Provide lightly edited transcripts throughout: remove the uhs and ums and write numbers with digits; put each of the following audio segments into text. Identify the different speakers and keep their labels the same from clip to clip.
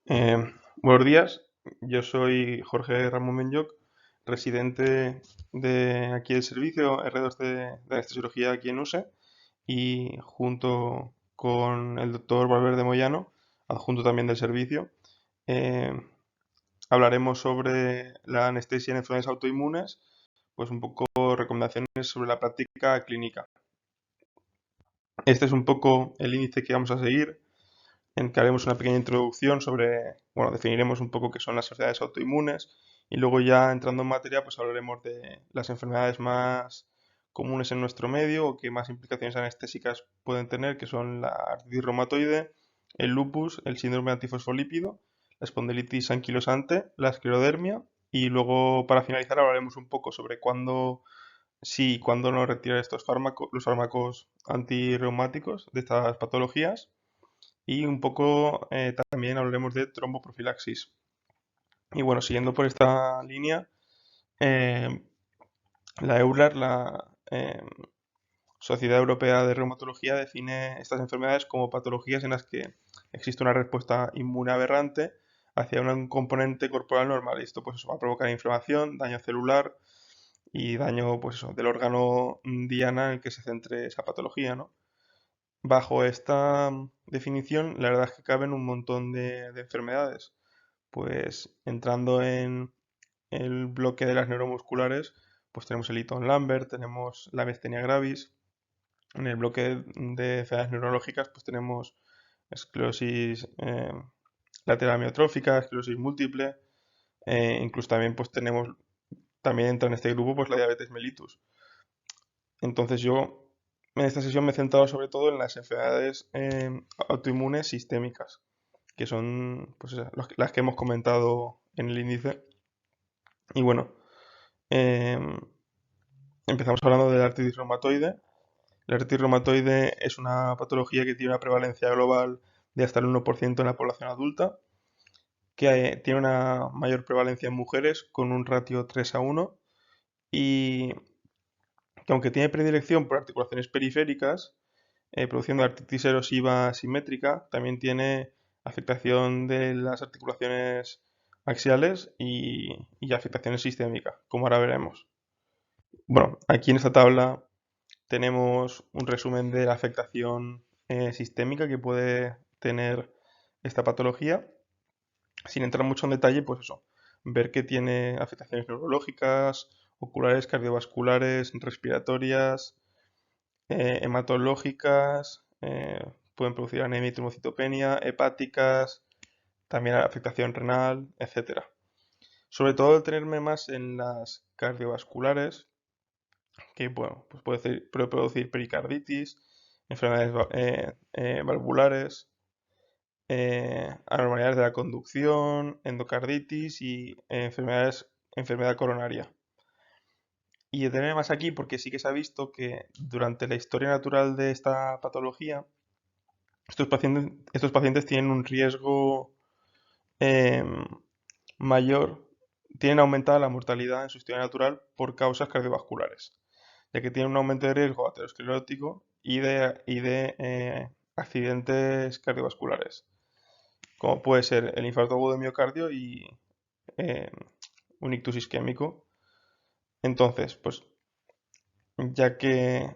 Speaker 1: Buenos días, yo soy Jorge Ramón Benyoc, residente de aquí del servicio R2 de anestesiología aquí en USE y junto con el doctor Valverde Moyano, adjunto también del servicio, eh, hablaremos sobre la anestesia en enfermedades autoinmunes, pues un poco recomendaciones sobre la práctica clínica. Este es un poco el índice que vamos a seguir, en que haremos una pequeña introducción sobre, bueno, definiremos un poco qué son las enfermedades autoinmunes y luego ya entrando en materia, pues hablaremos de las enfermedades más comunes en nuestro medio o que más implicaciones anestésicas pueden tener, que son la artritis reumatoide, el lupus, el síndrome antifosfolípido, la espondilitis anquilosante, la esclerodermia y luego para finalizar hablaremos un poco sobre cuándo sí y cuándo no retirar estos fármacos, los fármacos antirreumáticos de estas patologías y un poco también hablaremos de tromboprofilaxis. Y bueno, siguiendo por esta línea, eh, la EULAR, la Sociedad Europea de Reumatología, define estas enfermedades como patologías en las que existe una respuesta inmune aberrante hacia un componente corporal normal. Y esto pues eso, va a provocar inflamación, daño celular y daño pues eso, del órgano diana en el que se centre esa patología, ¿no? Bajo esta definición, la verdad es que caben un montón de enfermedades. Pues entrando en el bloque de las neuromusculares, pues tenemos el Eaton-Lambert, tenemos la miastenia gravis. En el bloque de enfermedades neurológicas, pues tenemos esclerosis lateral amiotrófica, esclerosis múltiple. Incluso también pues tenemos, también entra en este grupo pues la diabetes mellitus. Entonces yo en esta sesión me he centrado sobre todo en las enfermedades autoinmunes sistémicas, que son pues, las que hemos comentado en el índice. Y bueno, em, empezamos hablando de la artritis reumatoide. La artritis reumatoide es una patología que tiene una prevalencia global de hasta el 1% en la población adulta, que tiene una mayor prevalencia en mujeres con un ratio 3:1 y que aunque tiene predilección por articulaciones periféricas, produciendo artritis erosiva simétrica, también tiene afectación de las articulaciones axiales y afectaciones sistémicas, como ahora veremos. Bueno, aquí en esta tabla tenemos un resumen de la afectación sistémica que puede tener esta patología. Sin entrar mucho en detalle, pues eso, ver que tiene afectaciones neurológicas, oculares, cardiovasculares, respiratorias, hematológicas, pueden producir anemia y trombocitopenia, hepáticas, también afectación renal, etcétera. Sobre todo detenerme más en las cardiovasculares, que bueno, pues puede producir pericarditis, enfermedades valvulares, anormalidades de la conducción, endocarditis y enfermedad coronaria. Y detenerme más aquí porque sí que se ha visto que durante la historia natural de esta patología, estos pacientes tienen un riesgo em, mayor, tienen aumentada la mortalidad en su historia natural por causas cardiovasculares, ya que tienen un aumento de riesgo aterosclerótico y de accidentes cardiovasculares, como puede ser el infarto agudo de miocardio y eh, un ictus isquémico. Entonces, pues ya que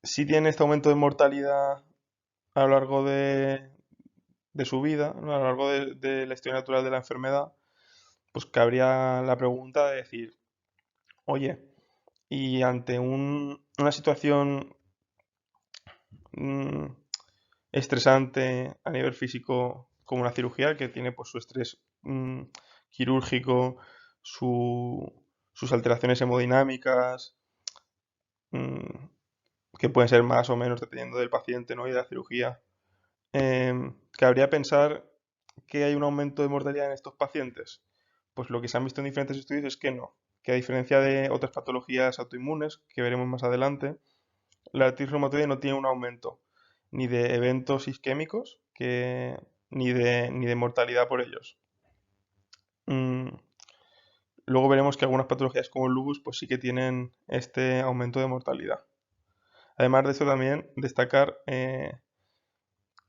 Speaker 1: si tiene este aumento de mortalidad a lo largo de su vida, ¿no? A lo largo de la historia natural de la enfermedad, pues cabría la pregunta de decir, oye, y ante una situación mm, estresante a nivel físico como una cirugía, que tiene pues su estrés quirúrgico, sus alteraciones hemodinámicas, mm, que pueden ser más o menos dependiendo del paciente, ¿no? Y de la cirugía. Cabría pensar que hay un aumento de mortalidad en estos pacientes. Pues lo que se han visto en diferentes estudios es que no, que a diferencia de otras patologías autoinmunes que veremos más adelante, la artritis reumatoide no tiene un aumento ni de eventos isquémicos ni de mortalidad por ellos. Mm, Luego veremos que algunas patologías como el lupus pues sí que tienen este aumento de mortalidad. Además de eso también destacar que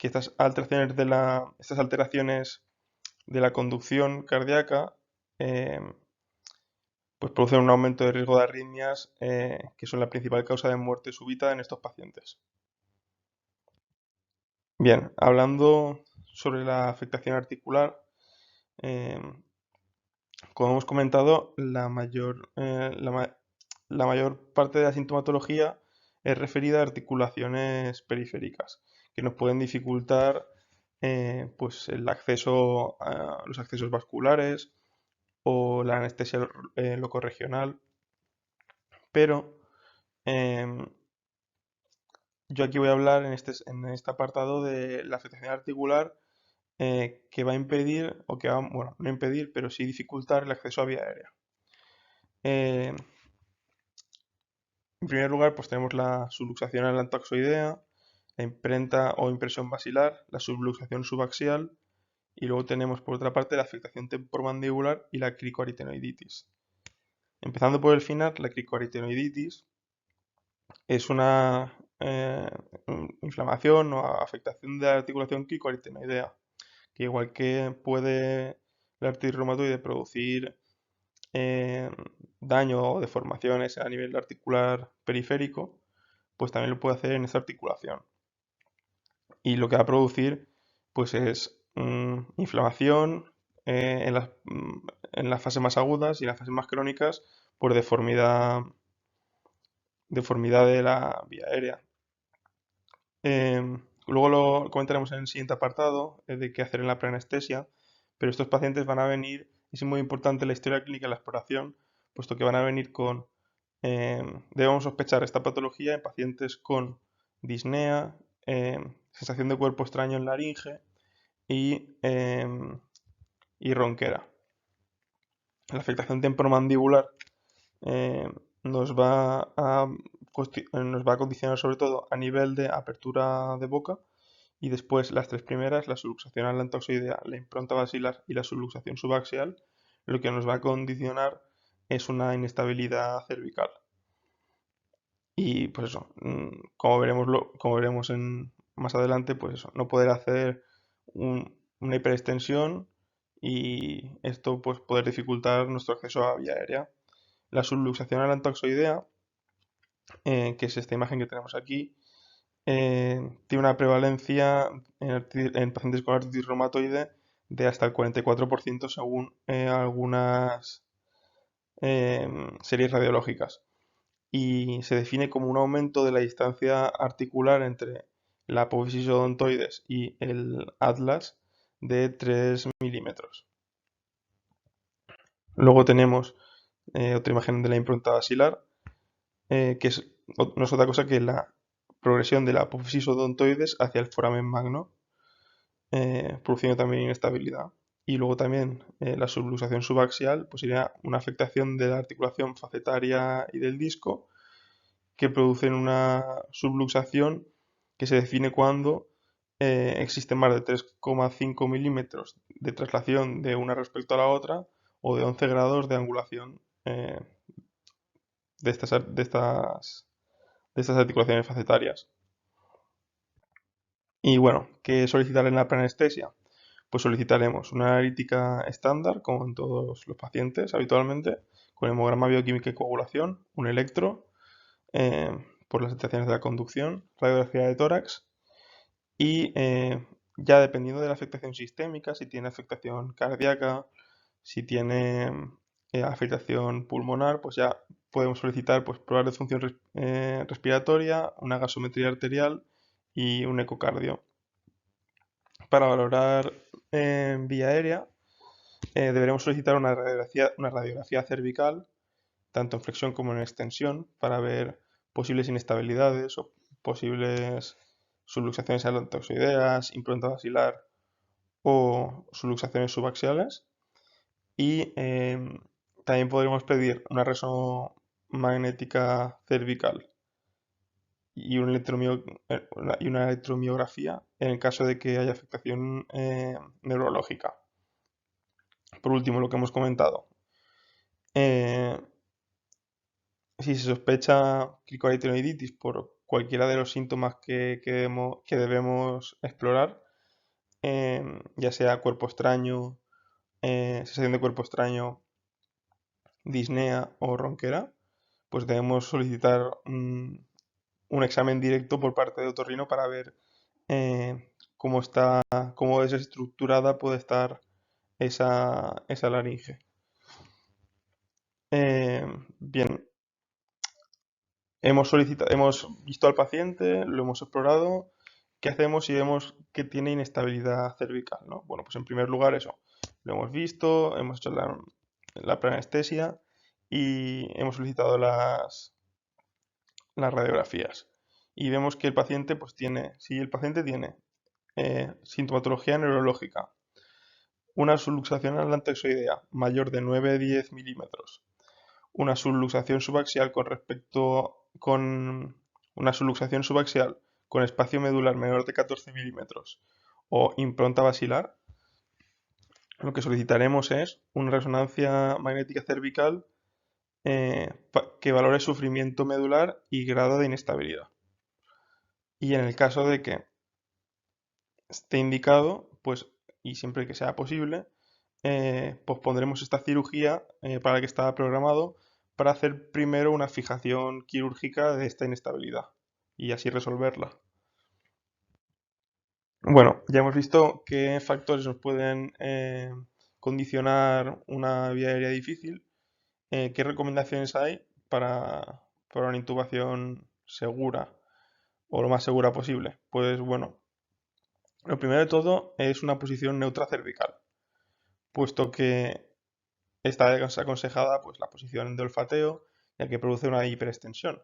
Speaker 1: estas alteraciones de la conducción cardíaca, eh, pues producen un aumento de riesgo de arritmias, que son la principal causa de muerte súbita en estos pacientes. Bien, hablando sobre la afectación articular, eh, como hemos comentado, la mayor parte de la sintomatología es referida a articulaciones periféricas, que nos pueden dificultar pues el acceso a los accesos vasculares o la anestesia locorregional. Pero em, yo aquí voy a hablar en este apartado de la afectación articular que va a impedir, o que va, bueno, no impedir, pero sí dificultar el acceso a vía aérea. Eh, En primer lugar, pues tenemos la subluxación adelantoaxoidea, la imprenta o impresión basilar, la subluxación subaxial y luego tenemos por otra parte la afectación temporomandibular y la cricoaritenoiditis. Empezando por el final, la cricoaritenoiditis es una inflamación o afectación de la articulación cricoaritenoidea, que igual que puede la artritis reumatoide producir eh, daño o deformaciones a nivel articular periférico, pues también lo puede hacer en esta articulación. Y lo que va a producir, pues es inflamación en las fases más agudas y en las fases más crónicas por deformidad de la vía aérea. Luego lo comentaremos en el siguiente apartado de qué hacer en la preanestesia, pero estos pacientes van a venir, es muy importante la historia clínica y la exploración, puesto que van a venir con, debemos sospechar esta patología en pacientes con disnea, sensación de cuerpo extraño en laringe y ronquera. La afectación temporomandibular eh, nos va nos va a condicionar sobre todo a nivel de apertura de boca y después las tres primeras, la subluxación adelantoaxoidea, la impronta basilar y la subluxación subaxial, lo que nos va a condicionar es una inestabilidad cervical. Y pues eso, como veremos más adelante, pues eso, no poder hacer una hiperextensión y esto pues poder dificultar nuestro acceso a vía aérea. La subluxación adelantoaxoidea, que es esta imagen que tenemos aquí, tiene una prevalencia en pacientes con artritis reumatoide de hasta el 44% según algunas series radiológicas y se define como un aumento de la distancia articular entre la apófisis odontoides y el atlas de 3 milímetros. Luego tenemos otra imagen de la impronta basilar, no es otra cosa que la progresión de la apófisis odontoides hacia el foramen magno, produciendo también inestabilidad. Y luego también la subluxación subaxial, pues sería una afectación de la articulación facetaria y del disco, que producen una subluxación que se define cuando existen más de 3,5 milímetros de traslación de una respecto a la otra o de 11 grados de angulación de estas articulaciones facetarias. Y bueno, ¿qué solicitar en la preanestesia? Pues solicitaremos una analítica estándar, como en todos los pacientes habitualmente, con hemograma bioquímico y coagulación, un electro, eh, por las alteraciones de la conducción, radiografía de tórax y ya dependiendo de la afectación sistémica, si tiene afectación cardíaca, si tiene afectación pulmonar, pues ya podemos solicitar pues, pruebas de función respiratoria, una gasometría arterial y un ecocardio. Para valorar vía aérea, deberemos solicitar una radiografía cervical, tanto en flexión como en extensión, para ver posibles inestabilidades o posibles subluxaciones adelantoxoideas, impronta basilar o subluxaciones subaxiales. Y también podremos pedir una resonancia magnética cervical y, y una electromiografía en el caso de que haya afectación neurológica. Por último, lo que hemos comentado. Si se sospecha cricoaritenoiditis por cualquiera de los síntomas que debemos explorar, ya sea cuerpo extraño sensación de cuerpo extraño, disnea o ronquera, pues debemos solicitar un examen directo por parte de otorrino para ver cómo está, cómo desestructurada puede estar esa laringe. Bien, hemos visto al paciente, lo hemos explorado. ¿Qué hacemos si vemos que tiene inestabilidad cervical, ¿no? Bueno, pues en primer lugar eso, lo hemos visto, hemos hecho la preanestesia y hemos solicitado las radiografías. Y vemos que el paciente, pues tiene, si el paciente tiene sintomatología neurológica, una subluxación atlantexoidea mayor de 9-10 milímetros, una subluxación subaxial con una subluxación subaxial con espacio medular menor de 14 milímetros o impronta basilar, lo que solicitaremos es una resonancia magnética cervical que valore sufrimiento medular y grado de inestabilidad. Y en el caso de que esté indicado, pues, y siempre que sea posible, pospondremos esta cirugía para la que estaba programado para hacer primero una fijación quirúrgica de esta inestabilidad y así resolverla. Bueno, ya hemos visto qué factores nos pueden condicionar una vía aérea difícil. ¿Qué recomendaciones hay para una intubación segura o lo más segura posible? Pues bueno, lo primero de todo es una posición neutra cervical, puesto que está aconsejada pues, la posición de olfateo, ya que produce una hiperextensión.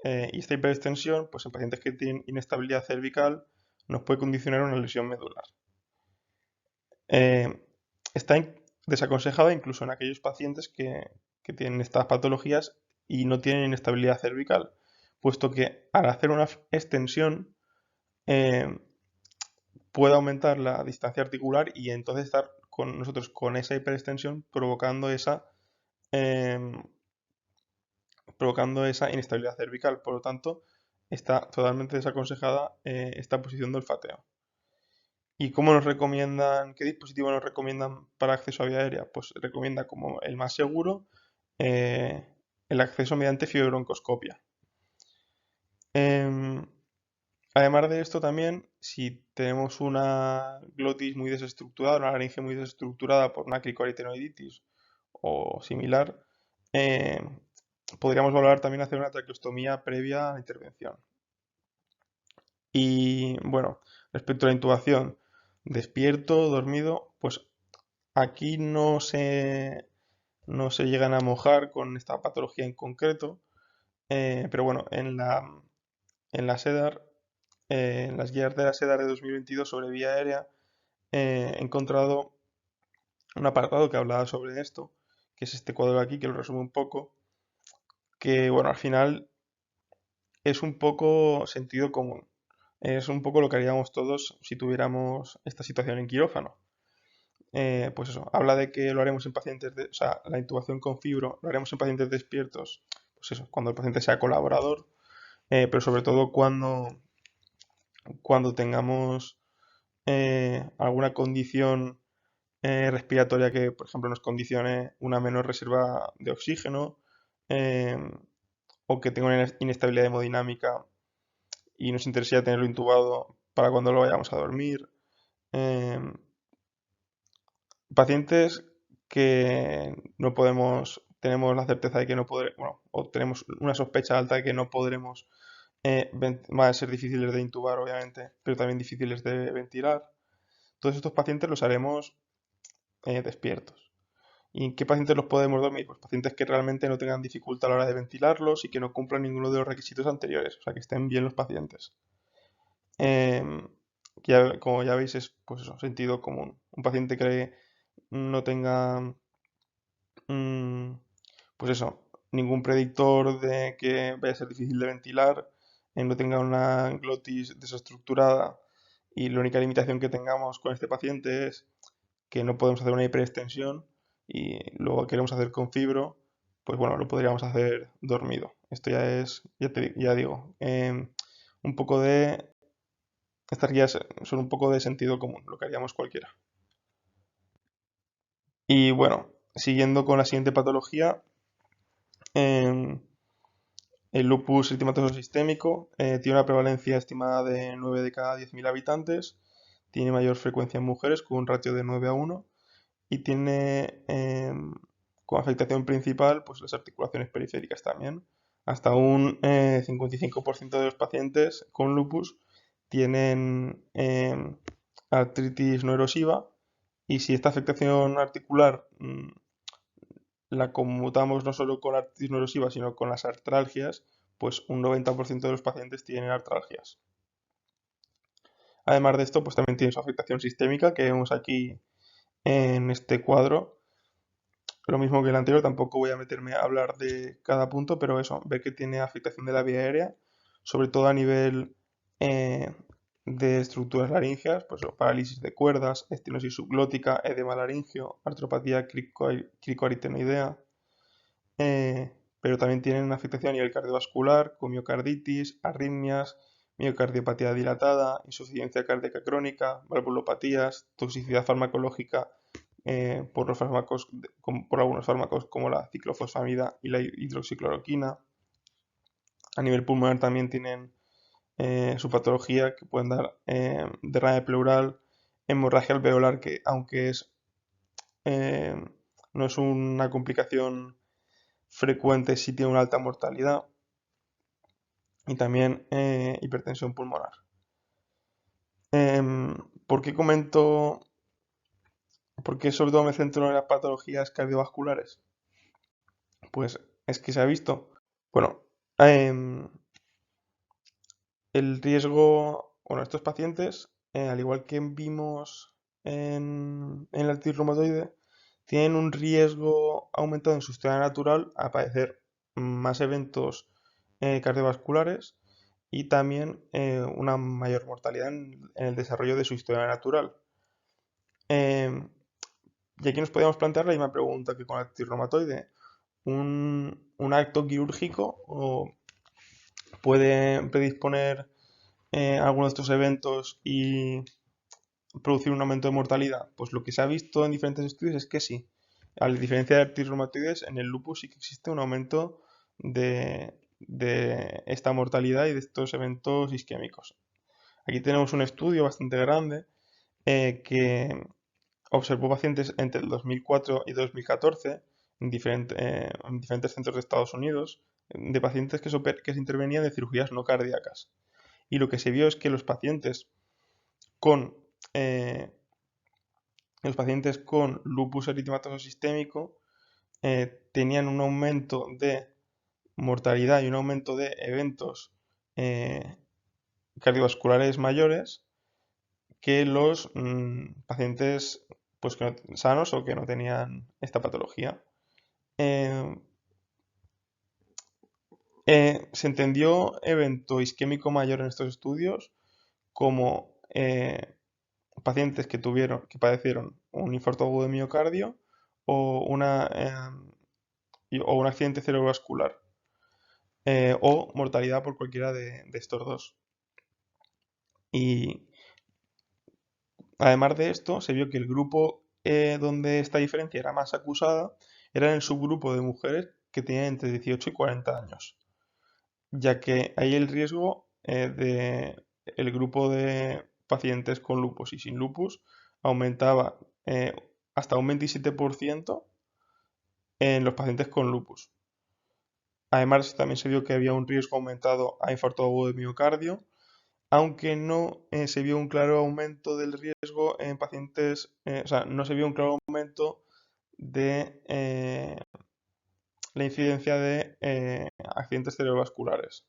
Speaker 1: Y esta hiperextensión, pues en pacientes que tienen inestabilidad cervical, nos puede condicionar una lesión medular. Eh, Está desaconsejada incluso en aquellos pacientes que tienen estas patologías y no tienen inestabilidad cervical, puesto que al hacer una extensión eh, puede aumentar la distancia articular y entonces estar con nosotros con esa hiperextensión em, provocando esa inestabilidad cervical. Por lo tanto, está totalmente desaconsejada esta posición de olfateo. ¿Y cómo nos recomiendan, qué dispositivo nos recomiendan para acceso a vía aérea? Pues recomienda como el más seguro eh, el acceso mediante fibrobroncoscopia. Em, Además de esto también, si tenemos una glotis muy desestructurada, una laringe muy desestructurada por una cricoaritenoiditis o similar, eh, podríamos valorar también hacer una traqueostomía previa a la intervención. Y bueno, respecto a la intubación, despierto, dormido, pues aquí no se llegan a mojar con esta patología en concreto, pero bueno, en la SEDAR, en las guías de la SEDAR de 2022 sobre vía aérea, he encontrado un apartado que hablaba sobre esto, que es este cuadro de aquí, que lo resume un poco, que bueno, al final es un poco sentido común. Es un poco lo que haríamos todos si tuviéramos esta situación en quirófano. Pues eso, habla de que lo haremos en pacientes, o sea, la intubación con fibro lo haremos en pacientes despiertos, pues eso, cuando el paciente sea colaborador, pero sobre todo cuando tengamos alguna condición respiratoria que, por ejemplo, nos condicione una menor reserva de oxígeno eh, o que tenga una inestabilidad hemodinámica y nos interesaría tenerlo intubado para cuando lo vayamos a dormir. Eh, Pacientes que no podemos, tenemos la certeza de que no podremos, bueno, o tenemos una sospecha alta de que no podremos, van a ser difíciles de intubar, obviamente, pero también difíciles de ventilar. Todos estos pacientes los haremos despiertos. ¿Y en qué pacientes los podemos dormir? Pues pacientes que realmente no tengan dificultad a la hora de ventilarlos y que no cumplan ninguno de los requisitos anteriores, o sea, que estén bien los pacientes. Como ya veis, es pues eso, sentido común. Un paciente que no tenga, mm, pues eso, ningún predictor de que vaya a ser difícil de ventilar, no tenga una glotis desestructurada y la única limitación que tengamos con este paciente es que no podemos hacer una hiperextensión y luego queremos hacer con fibro, pues bueno, lo podríamos hacer dormido. Esto ya es, ya digo, un poco de estas guías son un poco de sentido común, lo que haríamos cualquiera. Y bueno, siguiendo con la siguiente patología, em, el lupus eritematoso sistémico tiene una prevalencia estimada de 9 de cada 10.000 habitantes, tiene mayor frecuencia en mujeres con un ratio de 9 a 1 y tiene como afectación principal pues, las articulaciones periféricas también. Hasta un 55% de los pacientes con lupus tienen artritis no erosiva y si esta afectación articular la conmutamos no solo con la artritis no erosiva, sino con las artralgias, pues un 90% de los pacientes tienen artralgias. Además de esto, pues también tiene su afectación sistémica que vemos aquí en este cuadro. Lo mismo que el anterior, tampoco voy a meterme a hablar de cada punto, pero eso, ver que tiene afectación de la vía aérea, sobre todo a nivel eh, de estructuras laríngeas, pues parálisis de cuerdas, estenosis subglótica, edema laringio, artropatía cricoaritenoidea, pero también tienen una afectación a nivel cardiovascular, con miocarditis, arritmias, miocardiopatía dilatada, insuficiencia cardíaca crónica, valvulopatías, toxicidad farmacológica por los fármacos, por algunos fármacos como la ciclofosfamida y la hidroxicloroquina. A nivel pulmonar también tienen su patología que pueden dar derrame pleural, hemorragia alveolar, que aunque eh, no es una complicación frecuente, sí tiene una alta mortalidad y también hipertensión pulmonar. ¿Por qué comento, por qué sobre todo me centro en las patologías cardiovasculares? Pues es que se ha visto, bueno, em, el riesgo, bueno, estos pacientes, al igual que vimos en la artritis reumatoide, tienen un riesgo aumentado en su historia natural a padecer más eventos cardiovasculares y también una mayor mortalidad en el desarrollo de su historia natural. Em, y aquí nos podríamos plantear la misma pregunta que con la artritis reumatoide. ¿Un acto quirúrgico puede predisponer alguno de estos eventos y producir un aumento de mortalidad? Pues lo que se ha visto en diferentes estudios es que sí. A diferencia de artritis reumatoides, en el lupus sí que existe un aumento de esta mortalidad y de estos eventos isquémicos. Aquí tenemos un estudio bastante grande que observó pacientes entre el 2004 y 2014 en diferentes centros de Estados Unidos de pacientes que se intervenían de cirugías no cardíacas. Y lo que se vio es que con eh, los pacientes con lupus eritematoso sistémico tenían un aumento de mortalidad y un aumento de eventos eh, cardiovasculares mayores que los pacientes pues, sanos o que no tenían esta patología. Eh, se entendió evento isquémico mayor en estos estudios como pacientes que padecieron un infarto agudo de miocardio o, o un accidente cerebrovascular o mortalidad por cualquiera de estos dos. Y además de esto, se vio que el grupo donde esta diferencia era más acusada era en el subgrupo de mujeres que tenían entre 18 y 40 años, ya que ahí el riesgo de el grupo de pacientes con lupus y sin lupus aumentaba hasta un 27% en los pacientes con lupus. Además, también se vio que había un riesgo aumentado a infarto agudo de miocardio, aunque no se vio un claro aumento del riesgo en pacientes, o sea, no se vio un claro aumento de la incidencia de accidentes cerebrovasculares.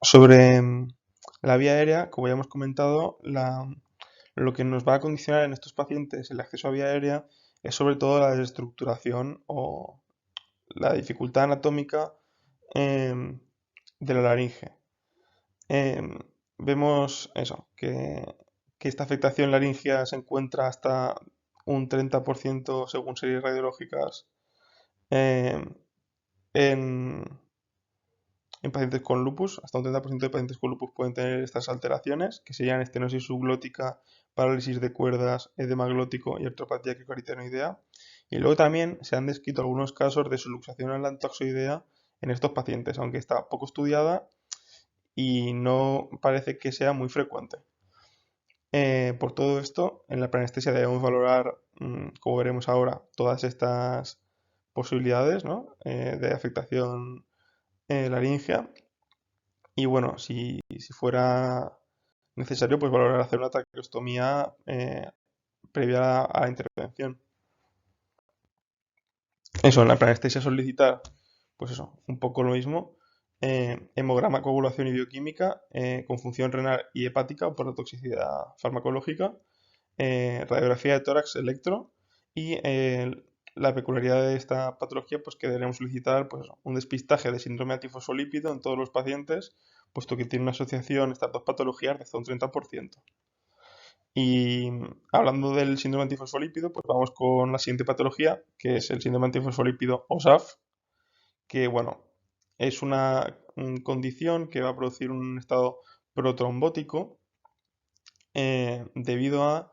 Speaker 1: Sobre la vía aérea, como ya hemos comentado, lo que nos va a condicionar en estos pacientes el acceso a vía aérea es sobre todo la desestructuración o la dificultad anatómica de la laringe. Vemos eso, que esta afectación laringea se encuentra hasta un 30% según series radiológicas em, en, en pacientes con lupus. Hasta un 30% de pacientes con lupus pueden tener estas alteraciones, que serían estenosis subglótica, parálisis de cuerdas, edema glótico y artropatía cricoaritenoidea. Y luego también se han descrito algunos casos de subluxación alantoxoidea en estos pacientes, aunque está poco estudiada y no parece que sea muy frecuente. Por todo esto, en la preanestesia debemos valorar, como veremos ahora, todas estas posibilidades, ¿no? De afectación laringea. Y bueno, si fuera necesario, pues valorar hacer una traqueostomía previa a la intervención. Eso, en la preanestesia solicitar, pues eso, un poco lo mismo. Hemograma, coagulación y bioquímica con función renal y hepática por la toxicidad farmacológica. Radiografía de tórax electro y la peculiaridad de esta patología pues que deberemos solicitar pues, un despistaje de síndrome antifosfolípido en todos los pacientes, puesto que tiene una asociación estas dos patologías de hasta un 30%. Y hablando del síndrome antifosfolípido, pues vamos con la siguiente patología, que es el síndrome antifosfolípido OSAF, que bueno, es una condición que va a producir un estado protrombótico debido a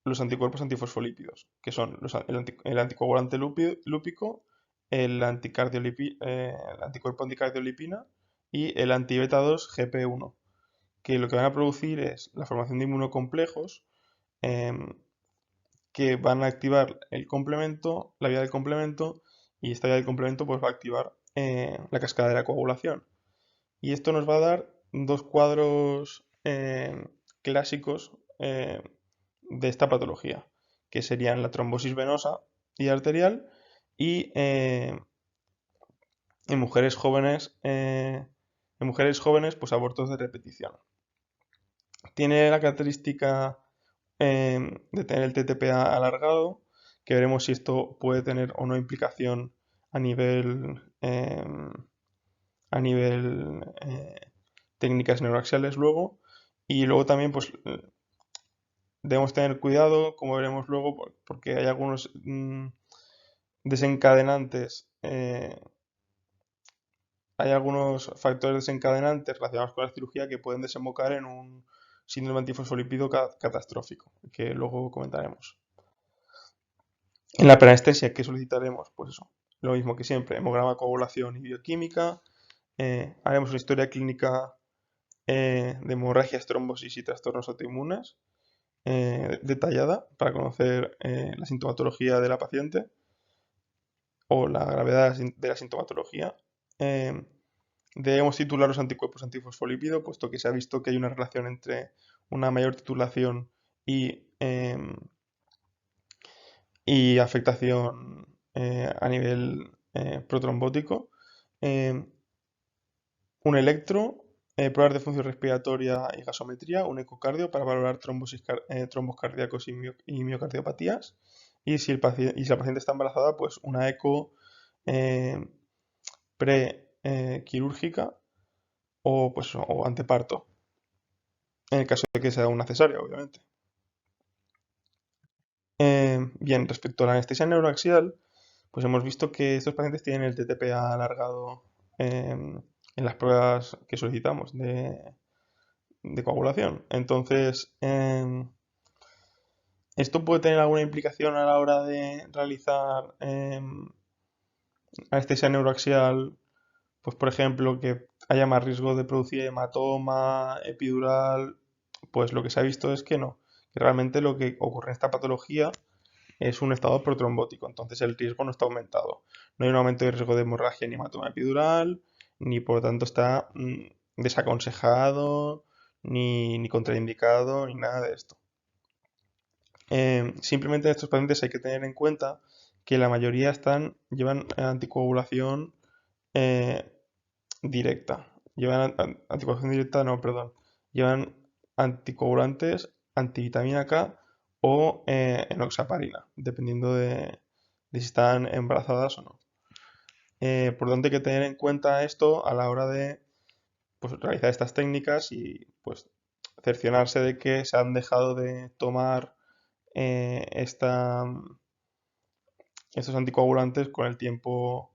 Speaker 1: los anticuerpos antifosfolípidos, que son el anticoagulante lúpico, el anticuerpo anticardiolipina y el anti-beta 2 GP1, que lo que van a producir es la formación de inmunocomplejos em, que van a activar el complemento, la vía del complemento, y esta vía del complemento pues va a activar la cascada de la coagulación. Y esto nos va a dar dos cuadros clásicos de esta patología, que serían la trombosis venosa y arterial y en mujeres jóvenes pues abortos de repetición. Tiene la característica de tener el TTPA alargado, que veremos si esto puede tener o no implicación a nivel técnicas neuroaxiales luego. Y luego también pues debemos tener cuidado, como veremos luego, porque hay algunos desencadenantes, hay algunos factores desencadenantes relacionados con la cirugía que pueden desembocar en un síndrome antifosfolípido catastrófico, que luego comentaremos. En la preanestesia, ¿qué solicitaremos? Pues eso, lo mismo que siempre, hemograma, coagulación y bioquímica. Haremos una historia clínica de hemorragias, trombosis y trastornos autoinmunes detallada para conocer la sintomatología de la paciente o la gravedad de la sintomatología. Debemos titular los anticuerpos antifosfolípido, puesto que se ha visto que hay una relación entre una mayor titulación y afectación a nivel protrombótico. Un electro, pruebas de función respiratoria y gasometría, un ecocardio para valorar trombos cardíacos y miocardiopatías. Y si la paciente está embarazada, pues una eco pre-quirúrgica o anteparto, en el caso de que sea una cesárea, obviamente. Bien, respecto a la anestesia neuroaxial, pues hemos visto que estos pacientes tienen el TTPA alargado en las pruebas que solicitamos de coagulación. Entonces, ¿esto puede tener alguna implicación a la hora de realizar anestesia neuroaxial? Pues, por ejemplo, que haya más riesgo de producir hematoma, epidural. Pues lo que se ha visto es que no, que realmente lo que ocurre en esta patología es un estado protrombótico, entonces el riesgo no está aumentado. No hay un aumento de riesgo de hemorragia ni hematoma epidural, ni por lo tanto está desaconsejado, ni contraindicado, ni nada de esto. Simplemente en estos pacientes hay que tener en cuenta que la mayoría llevan anticoagulación directa. Anticoagulación directa, no, perdón. Llevan anticoagulantes, antivitamina K o enoxaparina, dependiendo de si están embarazadas o no. Por lo tanto, hay que tener en cuenta esto a la hora de pues, realizar estas técnicas y pues cerciorarse de que se han dejado de tomar estos anticoagulantes con el tiempo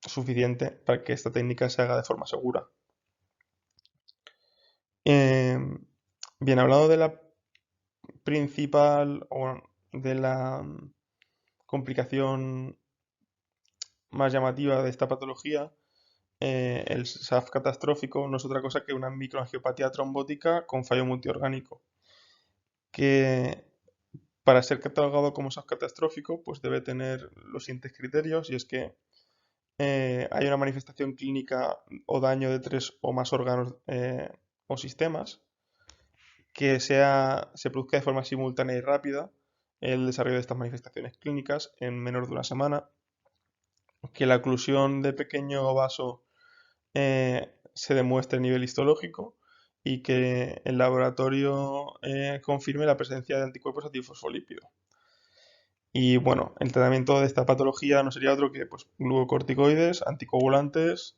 Speaker 1: suficiente para que esta técnica se haga de forma segura. Em, Bien, hablando de la principal o de la complicación más llamativa de esta patología, el SAF catastrófico no es otra cosa que una microangiopatía trombótica con fallo multiorgánico, que para ser catalogado como SAF catastrófico, pues debe tener los siguientes criterios, y es que hay una manifestación clínica o daño de 3 o más órganos o sistemas, que se produzca de forma simultánea y rápida el desarrollo de estas manifestaciones clínicas en menos de una semana, que la oclusión de pequeño vaso se demuestre a nivel histológico y que el laboratorio confirme la presencia de anticuerpos antifosfolípido. Y bueno, el tratamiento de esta patología no sería otro que pues, glucocorticoides, anticoagulantes,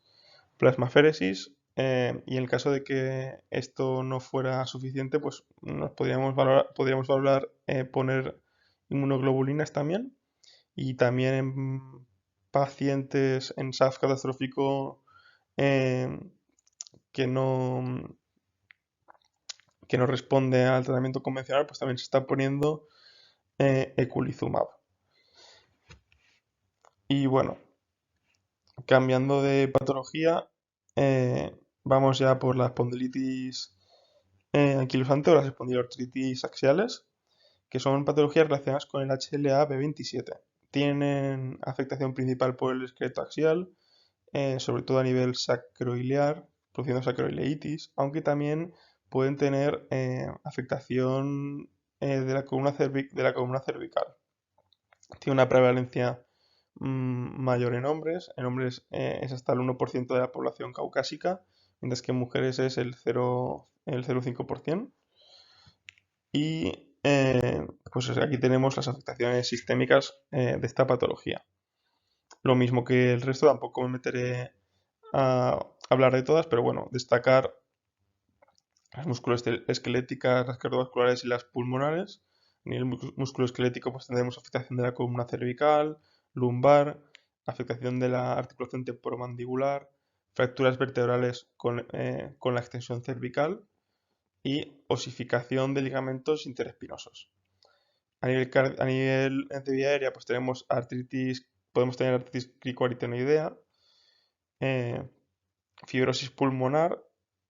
Speaker 1: plasmaféresis, y en el caso de que esto no fuera suficiente, pues nos podríamos valorar poner inmunoglobulinas también, y también en pacientes en SAF catastrófico eh, que no, que no responde al tratamiento convencional, pues también se está poniendo eculizumab. Y bueno, cambiando de patología, vamos ya por la espondilitis anquilosante o las espondiloartritis axiales, que son patologías relacionadas con el HLA-B27. Tienen afectación principal por el esqueleto axial, sobre todo a nivel sacroiliar, produciendo sacroileitis, aunque también pueden tener afectación de la columna cervical. Tiene una prevalencia mayor en hombres. En hombres es hasta el 1% de la población caucásica, mientras que en mujeres es el 0,5%. Y pues aquí tenemos las afectaciones sistémicas de esta patología. Lo mismo que el resto, tampoco me meteré a hablar de todas, pero bueno, destacar las musculoesqueléticas, las cardiovasculares y las pulmonares. A nivel musculoesquelético pues tendremos afectación de la columna cervical, lumbar, afectación de la articulación temporomandibular, fracturas vertebrales con la extensión cervical y osificación de ligamentos interespinosos. A nivel de vía aérea pues podemos tener artritis cricoaritenoidea, eh, fibrosis pulmonar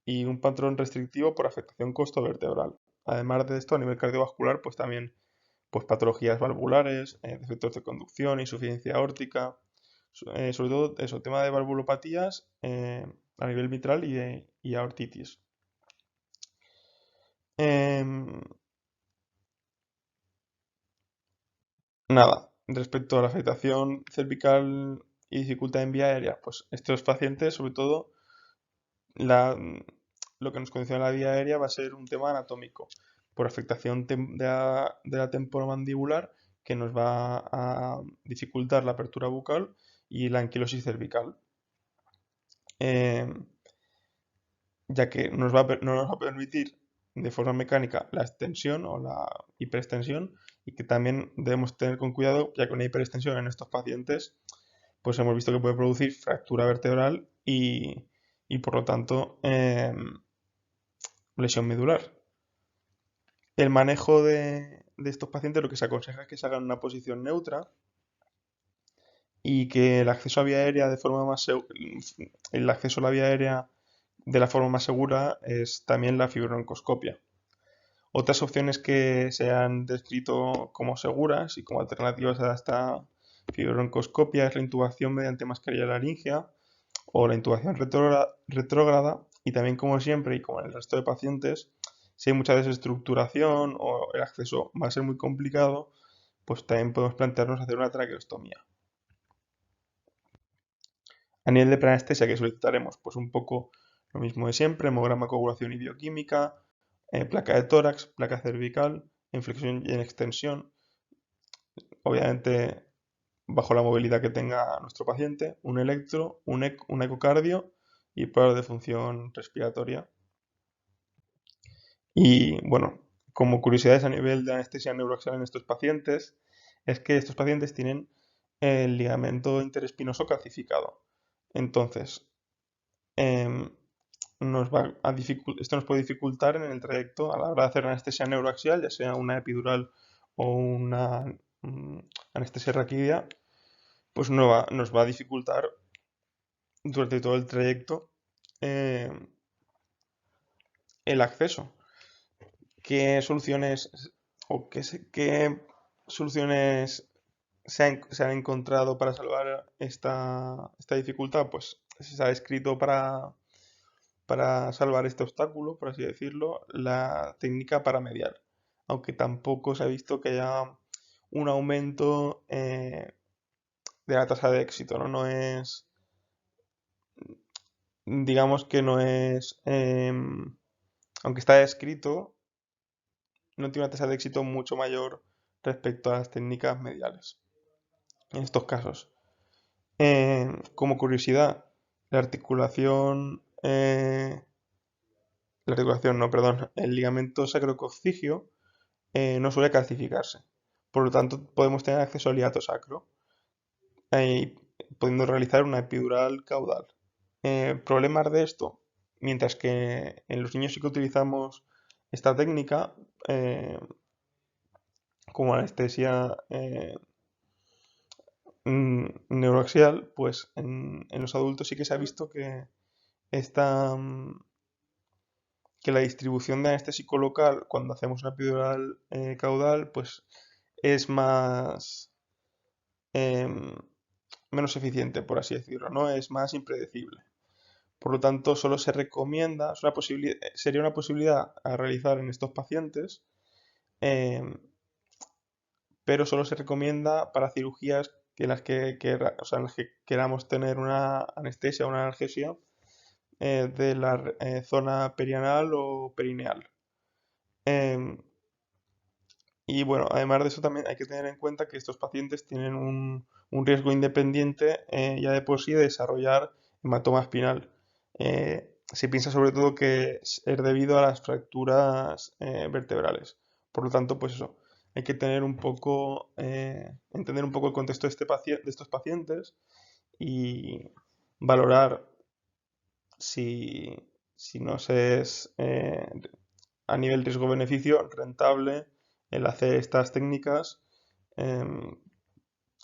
Speaker 1: y un patrón restrictivo por afectación costovertebral. Además de esto, a nivel cardiovascular, pues también pues, patologías valvulares, defectos de conducción, insuficiencia aórtica, sobre todo eso, tema de valvulopatías a nivel mitral y aortitis. Em, Nada, respecto a la afectación cervical y dificultad en vía aérea, pues estos pacientes, sobre todo, la, lo que nos condiciona la vía aérea va a ser un tema anatómico, por afectación de la temporomandibular, que nos va a dificultar la apertura bucal y la anquilosis cervical, eh, ya que no nos va a permitir de forma mecánica la extensión o la hiperextensión, y que también debemos tener con cuidado, ya que una hiperextensión en estos pacientes pues hemos visto que puede producir fractura vertebral y por lo tanto lesión medular. El manejo de estos pacientes, lo que se aconseja es que se haga en una posición neutra, y que el acceso a vía aérea el acceso a la vía aérea de la forma más segura es también la fibroncoscopia. Otras opciones que se han descrito como seguras y como alternativas a esta fibroncoscopia es la intubación mediante mascarilla laringea o la intubación retrógrada, y también, como siempre y como en el resto de pacientes, si hay mucha desestructuración o el acceso va a ser muy complicado, pues también podemos plantearnos hacer una traqueostomía. A nivel de preanestesia, que solicitaremos pues un poco lo mismo de siempre: hemograma, coagulación y bioquímica, placa de tórax, placa cervical, inflexión y en extensión, obviamente bajo la movilidad que tenga nuestro paciente, un electro, un ecocardio y pruebas de función respiratoria. Y bueno, como curiosidades a nivel de anestesia neuroaxial en estos pacientes, es que estos pacientes tienen el ligamento interespinoso calcificado. Entonces, em, esto nos puede dificultar en el trayecto a la hora de hacer anestesia neuroaxial, ya sea una epidural o una mm, anestesia raquídea, pues nos va a dificultar durante todo el trayecto em, el acceso. ¿Qué soluciones o qué soluciones se han encontrado para salvar esta dificultad? Pues se ha escrito para salvar este obstáculo, por así decirlo, la técnica paramedial, aunque tampoco se ha visto que haya un aumento de la tasa de éxito, ¿no? No es, digamos que no es, aunque está escrito, no tiene una tasa de éxito mucho mayor respecto a las técnicas mediales en estos casos. Como curiosidad, la articulación, no, perdón, el ligamento sacrococcigio no suele calcificarse. Por lo tanto, podemos tener acceso al hiato sacro, eh, pudiendo realizar una epidural caudal. Problemas de esto, mientras que en los niños sí que utilizamos esta técnica como anestesia neuroaxial, pues en los adultos sí que se ha visto que esta, que la distribución de anestésico local cuando hacemos una epidural caudal, pues es más em, menos eficiente, por así decirlo, ¿no? Es más impredecible. Por lo tanto, solo se recomienda, sería una posibilidad a realizar en estos pacientes, em, pero solo se recomienda para cirugías o sea, en las que queramos tener una anestesia o una analgesia de la zona perianal o perineal. Em, y bueno, además de eso también hay que tener en cuenta que estos pacientes tienen un riesgo independiente ya de por sí de desarrollar hematoma espinal. Se piensa sobre todo que es debido a las fracturas vertebrales. Por lo tanto, pues eso, hay que tener un poco, entender un poco el contexto de, de estos pacientes y valorar si, si nos es a nivel riesgo-beneficio rentable el hacer estas técnicas em,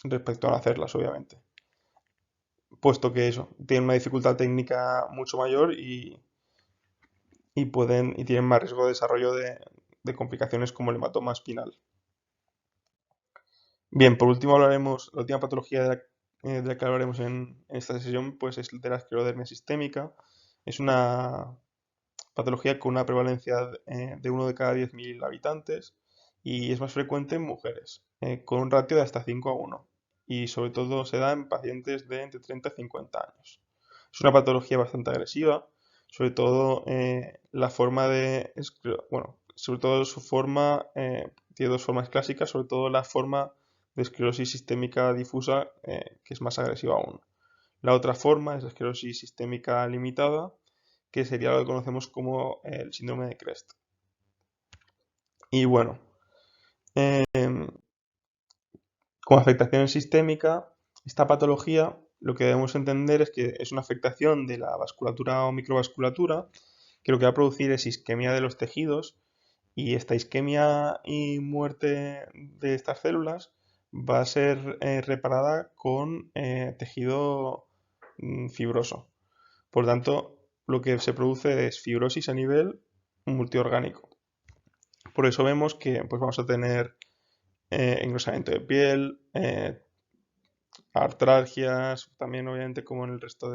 Speaker 1: respecto a no hacerlas, obviamente. Puesto que eso, tienen una dificultad técnica mucho mayor y tienen más riesgo de desarrollo de complicaciones como el hematoma espinal. Bien, por último hablaremos, la última patología de la que hablaremos en esta sesión, pues es de la esclerodermia sistémica. Es una patología con una prevalencia de 1 de cada 10.000 habitantes y es más frecuente en mujeres, con un ratio de hasta 5:1 y sobre todo se da en pacientes de entre 30 y 50 años. Es una patología bastante agresiva, sobre todo la forma bueno, sobre todo su forma, tiene dos formas clásicas, sobre todo la forma de esclerosis sistémica difusa, que es más agresiva aún. La otra forma es la esclerosis sistémica limitada, que sería lo que conocemos como el síndrome de Crest. Y bueno, em, como afectación sistémica, esta patología lo que debemos entender es que es una afectación de la vasculatura o microvasculatura, que lo que va a producir es isquemia de los tejidos y esta isquemia y muerte de estas células va a ser reparada con tejido fibroso. Por tanto, lo que se produce es fibrosis a nivel multiorgánico. Por eso vemos que pues, vamos a tener engrosamiento de piel, artralgias, también obviamente como en el resto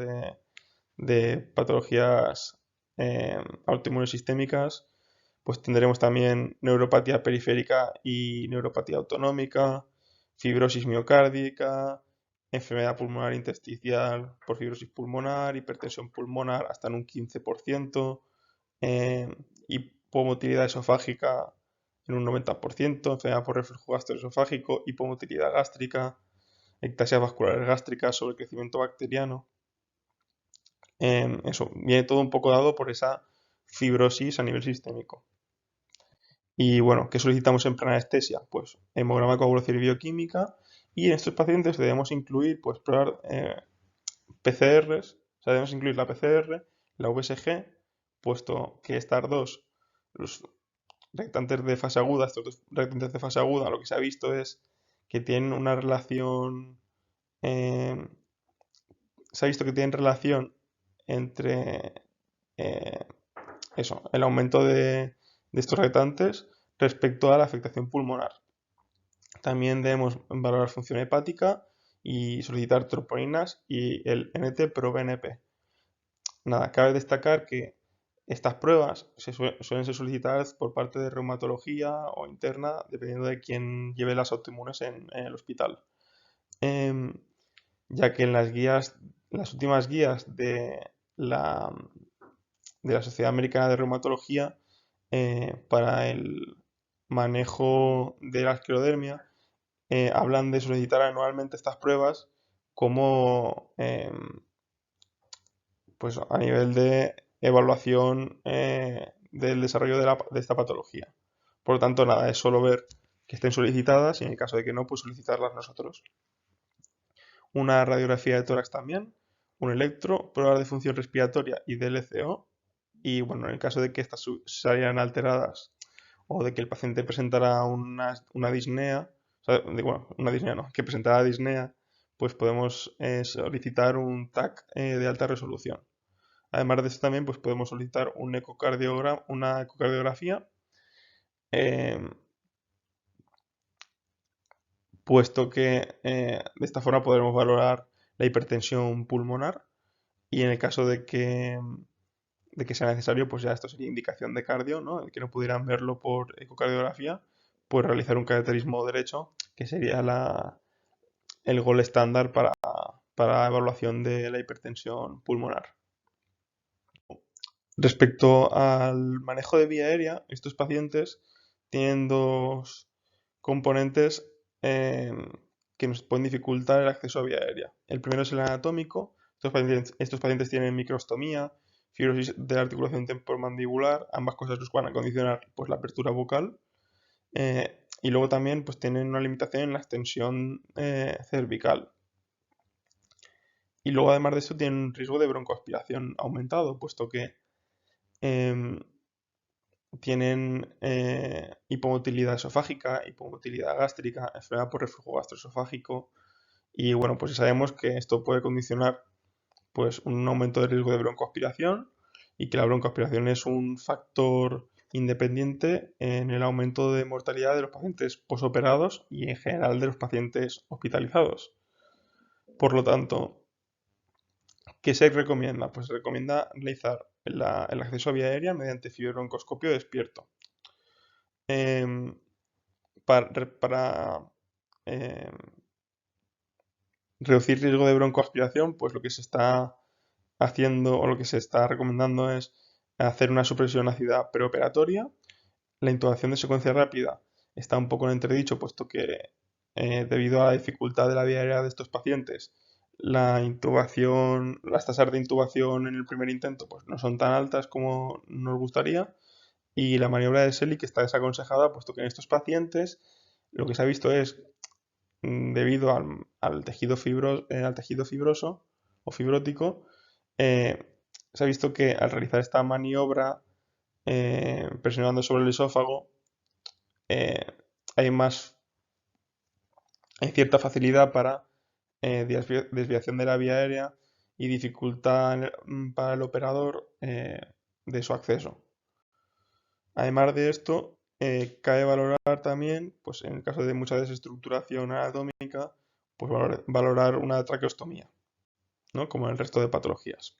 Speaker 1: de patologías autoinmunes sistémicas, pues tendremos también neuropatía periférica y neuropatía autonómica, fibrosis miocárdica, enfermedad pulmonar intersticial por fibrosis pulmonar, hipertensión pulmonar hasta en un 15%, hipomotilidad esofágica en un 90%, enfermedad por reflujo gastroesofágico, hipomotilidad gástrica, ectasias vasculares gástricas, sobrecrecimiento bacteriano. Eso, viene todo un poco dado por esa fibrosis a nivel sistémico. Y bueno, ¿qué solicitamos en plan anestesia? Pues hemograma coagulación y bioquímica Y en estos pacientes debemos incluir, pues, probar PCRs, o sea, debemos incluir la PCR, la VSG, puesto que estas dos, los reactantes de fase aguda, estos dos reactantes de fase aguda, lo que se ha visto es que tienen una relación, eh, se ha visto que tienen relación entre eh, eso, el aumento de estos reactantes respecto a la afectación pulmonar. También debemos valorar función hepática y solicitar troponinas y el NT-proBNP. Nada, cabe destacar que estas pruebas suelen ser solicitadas por parte de reumatología o interna, dependiendo de quién lleve las autoinmunes en el hospital. Em, ya que en las últimas guías de la Sociedad Americana de Reumatología para el manejo de la esclerodermia, hablan de solicitar anualmente estas pruebas como pues a nivel de evaluación del desarrollo de esta patología. Por lo tanto, nada, es solo ver que estén solicitadas y en el caso de que no, pues solicitarlas nosotros. Una radiografía de tórax también, un electro, pruebas de función respiratoria y de LCO. Y bueno, en el caso de que estas salieran alteradas o de que el paciente presentara una disnea, o sea, bueno, una disnea no, que presentara disnea, pues podemos solicitar un TAC de alta resolución. Además de eso también pues podemos solicitar una ecocardiografía, eh, puesto que de esta forma podremos valorar la hipertensión pulmonar y en el caso de que sea necesario, pues ya esto sería indicación de cardio, ¿no? El que no pudieran verlo por ecocardiografía, pues realizar un cateterismo derecho, que sería el gol estándar para evaluación de la hipertensión pulmonar. Respecto al manejo de vía aérea, estos pacientes tienen dos componentes que nos pueden dificultar el acceso a vía aérea. El primero es el anatómico. Estos pacientes tienen microstomía, fibrosis de la articulación temporomandibular. Ambas cosas nos van a condicionar pues, la apertura vocal. Y luego también pues, tienen una limitación en la extensión cervical. Y luego además de eso tienen un riesgo de broncoaspiración aumentado, puesto que tienen hipomotilidad esofágica, hipomotilidad gástrica, enfermedad por reflujo gastroesofágico y bueno, pues sabemos que esto puede condicionar pues un aumento de riesgo de broncoaspiración y que la broncoaspiración es un factor independiente en el aumento de mortalidad de los pacientes posoperados y en general de los pacientes hospitalizados. Por lo tanto, ¿qué se recomienda? Pues se recomienda realizar el acceso a vía aérea mediante fibrobroncoscopio despierto. Para reducir riesgo de broncoaspiración, pues lo que se está haciendo o lo que se está recomendando es hacer una supresión ácida preoperatoria. La intubación de secuencia rápida está un poco en entredicho, puesto que debido a la dificultad de la vía aérea de estos pacientes, las tasas de intubación en el primer intento pues, no son tan altas como nos gustaría. Y la maniobra de Selig está desaconsejada, puesto que en estos pacientes lo que se ha visto es, debido al tejido fibroso o fibrótico, se ha visto que al realizar esta maniobra presionando sobre el esófago, eh, hay hay cierta facilidad para desviación de la vía aérea y dificultad para el operador de su acceso. Además de esto, cabe valorar también, pues en el caso de mucha desestructuración anatómica, pues valorar una traqueostomía, ¿no? Como en el resto de patologías.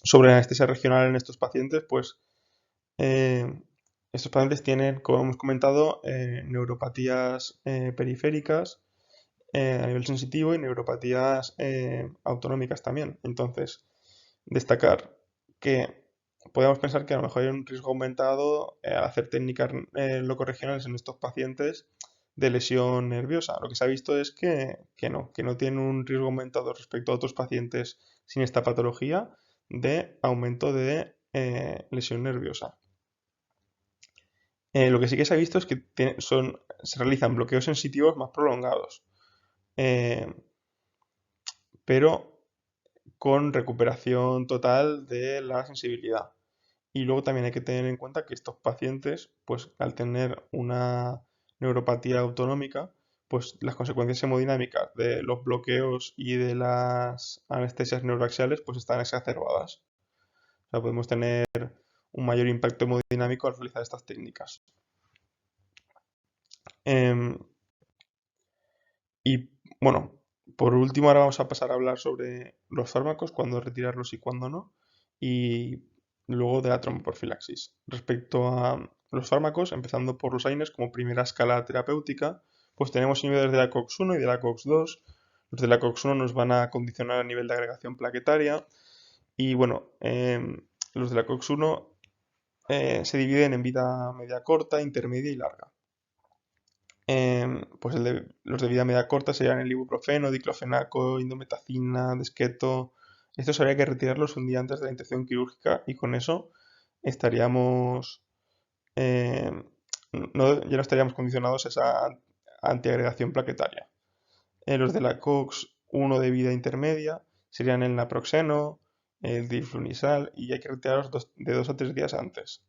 Speaker 1: Sobre anestesia regional en estos pacientes, pues estos pacientes tienen, como hemos comentado, neuropatías periféricas a nivel sensitivo y neuropatías autonómicas también. Entonces, destacar que podemos pensar que a lo mejor hay un riesgo aumentado al hacer técnicas locorregionales en estos pacientes de lesión nerviosa. Lo que se ha visto es que no tienen un riesgo aumentado respecto a otros pacientes sin esta patología de aumento de lesión nerviosa. Lo que sí que se ha visto es que se realizan bloqueos sensitivos más prolongados, eh, pero con recuperación total de la sensibilidad. Y luego también hay que tener en cuenta que estos pacientes, pues al tener una neuropatía autonómica, pues las consecuencias hemodinámicas de los bloqueos y de las anestesias neuroaxiales pues están exacerbadas. O sea, podemos tener un mayor impacto hemodinámico al realizar estas técnicas. Em, y bueno, por último ahora vamos a pasar a hablar sobre los fármacos, cuándo retirarlos y cuándo no, y luego de la tromboprofilaxis. Respecto a los fármacos, empezando por los AINES como primera escala terapéutica, pues tenemos inhibidores de la COX-1 y de la COX-2. Los de la COX-1 nos van a condicionar a nivel de agregación plaquetaria y bueno, los de la COX-1 se dividen en vida media corta, intermedia y larga. Pues los de vida media corta serían el ibuprofeno, diclofenaco, indometacina, desqueto. Estos habría que retirarlos un día antes de la intervención quirúrgica y con eso estaríamos, em, ya no estaríamos condicionados a esa antiagregación plaquetaria. Los de la COX-1 de vida intermedia serían el naproxeno, el diflunisal y hay que retirarlos de 2 a 3 días antes.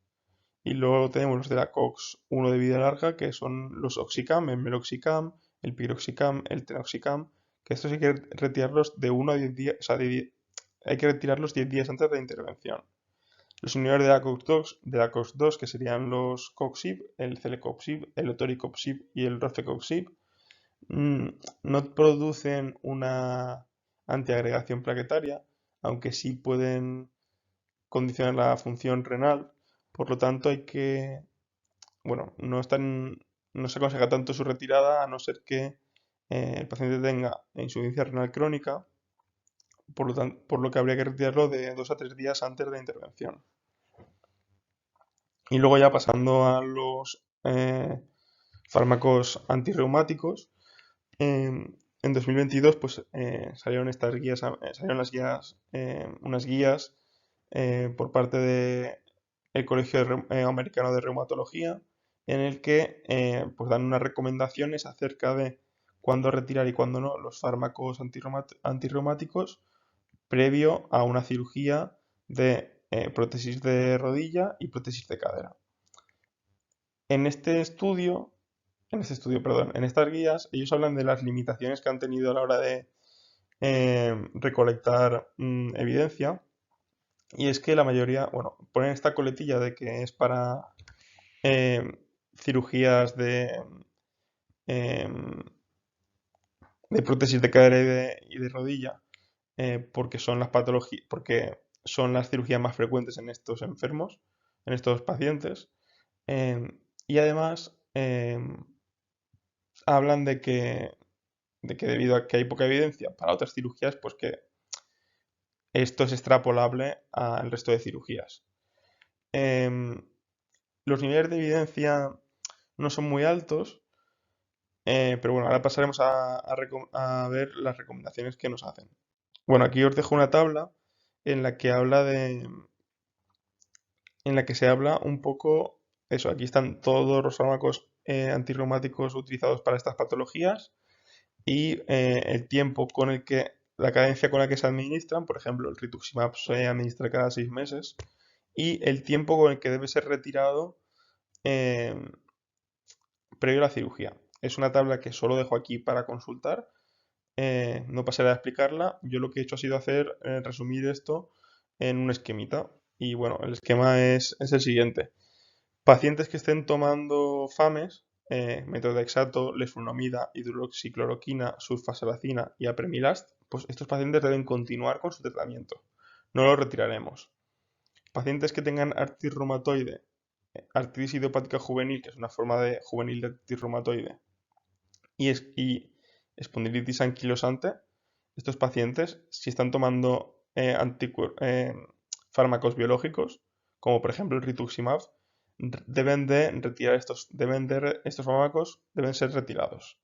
Speaker 1: Y luego tenemos los de la COX-1 de vida larga, que son los Oxicam, el Meloxicam, el Piroxicam, el Tenoxicam, que estos hay que retirarlos de 1 a 10 días, o sea, hay que retirarlos 10 días antes de la intervención. Los inhibidores de la COX-2, que serían los Coxib, el Celecoxib, el Etoricoxib y el Rofecoxib, mm, no producen una antiagregación plaquetaria, aunque sí pueden condicionar la función renal. Por lo tanto, bueno, no se aconseja tanto su retirada a no ser que el paciente tenga insuficiencia renal crónica, por lo que habría que retirarlo de 2 a 3 días antes de la intervención. Y luego ya pasando a los fármacos antirreumáticos, en 2022 pues salieron estas guías, salieron unas guías por parte del Colegio Americano de Reumatología, en el que pues dan unas recomendaciones acerca de cuándo retirar y cuándo no los fármacos antirreumáticos previo a una cirugía de prótesis de rodilla y prótesis de cadera. En este estudio, perdón, en estas guías, ellos hablan de las limitaciones que han tenido a la hora de recolectar evidencia. Y es que la mayoría, bueno, ponen esta coletilla de que es para cirugías em, de prótesis de cadera y de rodilla, porque son las patologías, porque son las cirugías más frecuentes en estos enfermos, en estos pacientes. Y además hablan de que debido a que hay poca evidencia para otras cirugías, pues que esto es extrapolable al resto de cirugías. Em, los niveles de evidencia no son muy altos, pero bueno, ahora pasaremos a ver las recomendaciones que nos hacen. Bueno, aquí os dejo una tabla en la que en la que se habla un poco, eso, aquí están todos los fármacos antirreumáticos utilizados para estas patologías y el tiempo con el que, la cadencia con la que se administran, por ejemplo, el rituximab se administra cada 6 meses y el tiempo con el que debe ser retirado eh, previo a la cirugía. Es una tabla que solo dejo aquí para consultar, no pasaré a explicarla. Yo lo que he hecho ha sido resumir esto en un esquemita. Y bueno, el esquema es el siguiente. Pacientes que estén tomando FAMES, methotrexato, leflunomida, hidroxicloroquina, sulfasalazina y apremilast, pues estos pacientes deben continuar con su tratamiento. No los retiraremos. Pacientes que tengan artritis reumatoide, artritis idiopática juvenil, que es una forma de juvenil de artritis reumatoide, y espondilitis anquilosante, estos pacientes, si están tomando fármacos biológicos, como por ejemplo el rituximab, deben de retirar estos fármacos deben ser retirados.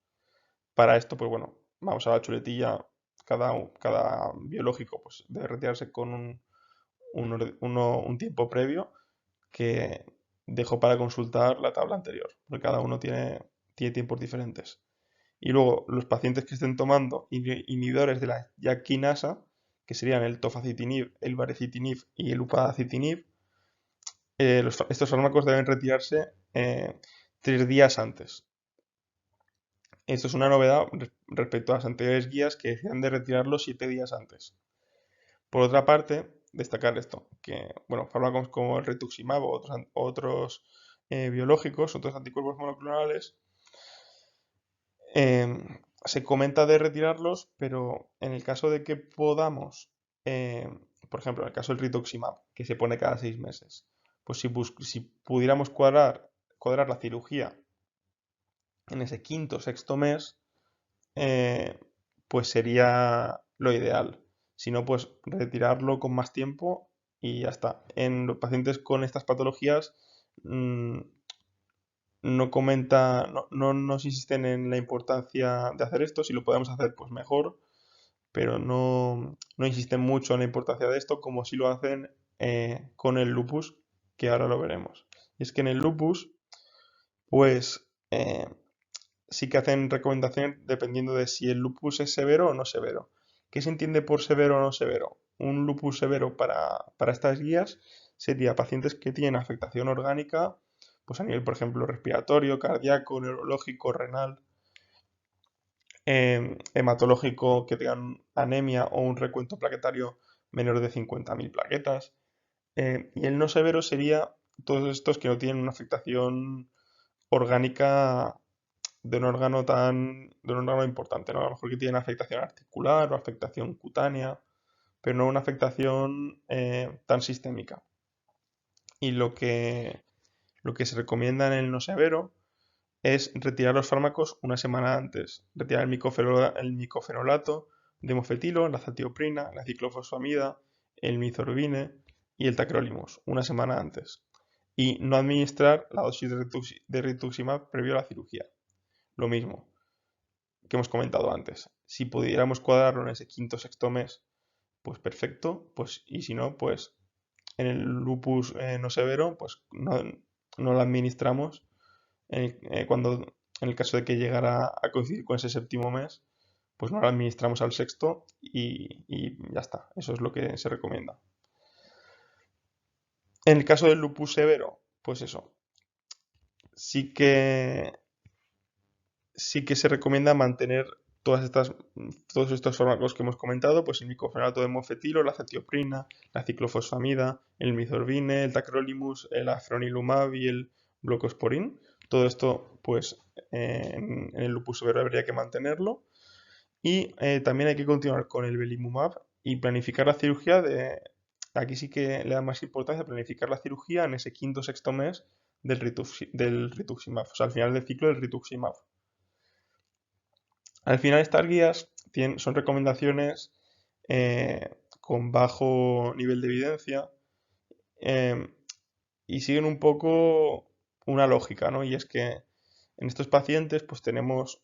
Speaker 1: Para esto, pues bueno, vamos a la chuletilla, cada biológico pues debe retirarse con un tiempo previo que, dejo para consultar la tabla anterior, porque cada uno tiene tiempos diferentes. Y luego los pacientes que estén tomando inhibidores de la JAK quinasa, que serían el tofacitinib, el baricitinib y el upadacitinib, estos fármacos deben retirarse 3 días antes. Esto es una novedad respecto a las anteriores guías que decían de retirarlos 7 días antes. Por otra parte, destacar esto, que bueno, fármacos como el rituximab o otros biológicos, otros anticuerpos monoclonales, se comenta de retirarlos, pero en el caso de que podamos, por ejemplo, en el caso del rituximab, que se pone cada 6 meses, pues si pudiéramos cuadrar la cirugía en ese quinto o sexto mes, eh, pues sería lo ideal. Si no, pues retirarlo con más tiempo y ya está. En los pacientes con estas patologías no nos insisten en la importancia de hacer esto. Si lo podemos hacer, pues mejor, pero no insisten mucho en la importancia de esto como si lo hacen con el lupus, que ahora lo veremos. Y es que en el lupus, pues sí que hacen recomendaciones dependiendo de si el lupus es severo o no severo. ¿Qué se entiende por severo o no severo? Un lupus severo para estas guías sería pacientes que tienen afectación orgánica, pues a nivel, por ejemplo, respiratorio, cardíaco, neurológico, renal, hematológico, que tengan anemia o un recuento plaquetario menor de 50.000 plaquetas. Y el no severo sería todos estos que no tienen una afectación orgánica de un órgano importante, ¿no? A lo mejor que tienen afectación articular o afectación cutánea, pero no una afectación tan sistémica. Y lo que se recomienda en el no severo es retirar los fármacos una semana antes. Retirar el micofenolato de mofetilo, la azatioprina, la ciclofosfamida, el mizorbine y el tacrolimus una semana antes. Y no administrar la dosis de rituximab previo a la cirugía. Lo mismo que hemos comentado antes. Si pudiéramos cuadrarlo en ese quinto o sexto mes, pues perfecto. Pues, y si no, pues en el lupus no severo, pues no lo administramos en el caso de que llegara a coincidir con ese séptimo mes, pues no lo administramos al sexto y ya está. Eso es lo que se recomienda. En el caso del lupus severo, pues eso. Sí que sí que se recomienda mantener todos estos fármacos que hemos comentado, pues el micofenato de mofetilo, la cetioprina, la ciclofosfamida, el mizorbine, el tacrolimus, el afronilumab y el blocosporin. Todo esto, pues en el lupus severo habría que mantenerlo. Y también hay que continuar con el belimumab y planificar la cirugía Aquí sí que le da más importancia planificar la cirugía en ese quinto o sexto mes del rituximab, o sea, al final del ciclo del rituximab. Al final estas guías son recomendaciones con bajo nivel de evidencia em, y siguen un poco una lógica, ¿no? Y es que en estos pacientes pues tenemos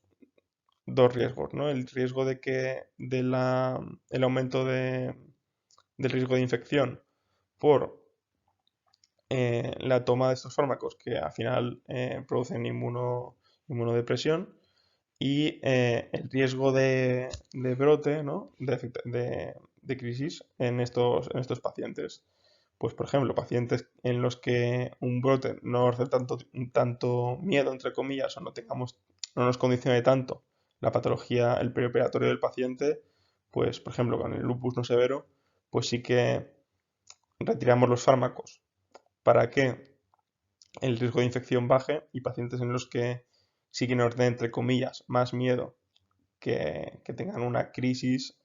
Speaker 1: dos riesgos, ¿no? El riesgo el aumento del riesgo de infección por la toma de estos fármacos que al final producen inmunodepresión y el riesgo de brote, ¿no? de crisis en estos pacientes. Pues, por ejemplo, pacientes en los que un brote no nos dé tanto miedo, entre comillas, o no nos condicione tanto la patología, el perioperatorio del paciente, pues, por ejemplo, con el lupus no severo, pues sí que retiramos los fármacos para que el riesgo de infección baje y pacientes en los que sí que nos dé, entre comillas, más miedo que tengan una crisis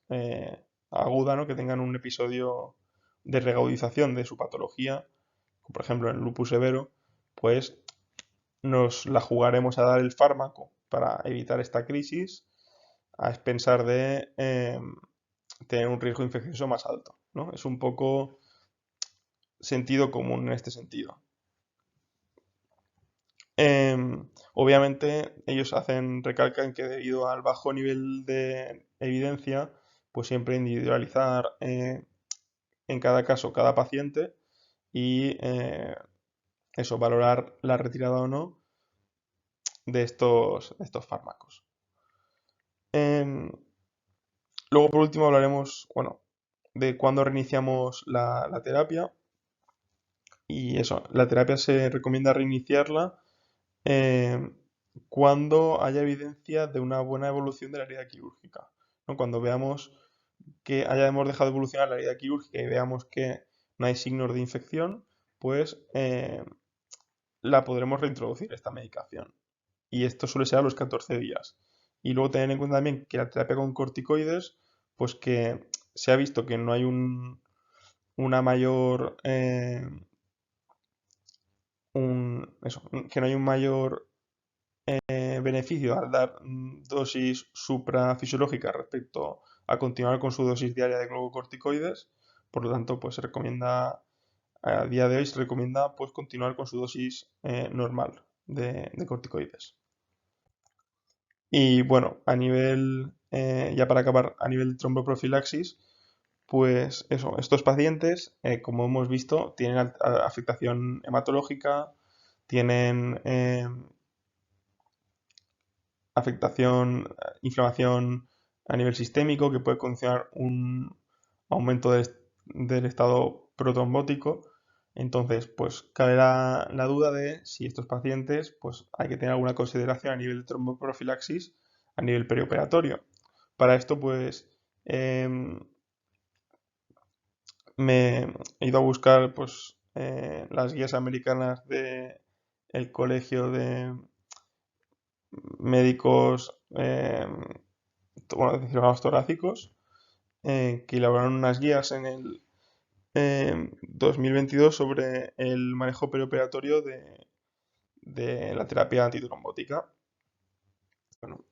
Speaker 1: aguda, ¿no? Que tengan un episodio de reagudización de su patología, como por ejemplo en el lupus severo, pues nos la jugaremos a dar el fármaco para evitar esta crisis a expensar de tener un riesgo infeccioso más alto, ¿no? Es un poco sentido común en este sentido. Obviamente ellos recalcan que debido al bajo nivel de evidencia, pues siempre individualizar en cada caso cada paciente y eso, valorar la retirada o no de estos fármacos. Em, Luego, por último, hablaremos, bueno, de cuándo reiniciamos la terapia. Y eso, la terapia se recomienda reiniciarla eh, cuando haya evidencia de una buena evolución de la herida quirúrgica, ¿no? Cuando veamos que hayamos dejado de evolucionar la herida quirúrgica y veamos que no hay signos de infección, pues la podremos reintroducir esta medicación. Y esto suele ser a los 14 días. Y luego tener en cuenta también que la terapia con corticoides, pues que se ha visto que no hay una mayor que no hay un mayor beneficio al dar dosis suprafisiológicas respecto a continuar con su dosis diaria de glucocorticoides. Por lo tanto, pues se recomienda, a día de hoy se recomienda pues continuar con su dosis normal de corticoides. Y bueno, ya para acabar, a nivel de tromboprofilaxis, pues eso, estos pacientes, como hemos visto, tienen afectación hematológica, tienen inflamación a nivel sistémico que puede condicionar un aumento del estado protrombótico. Entonces, pues cabe la duda de si estos pacientes, pues hay que tener alguna consideración a nivel de tromboprofilaxis a nivel perioperatorio. Para esto, pues em, me he ido a buscar pues las guías americanas de el Colegio de Médicos de cirujanos torácicos, que elaboraron unas guías en el 2022 sobre el manejo perioperatorio de la terapia antitrombótica. Bueno,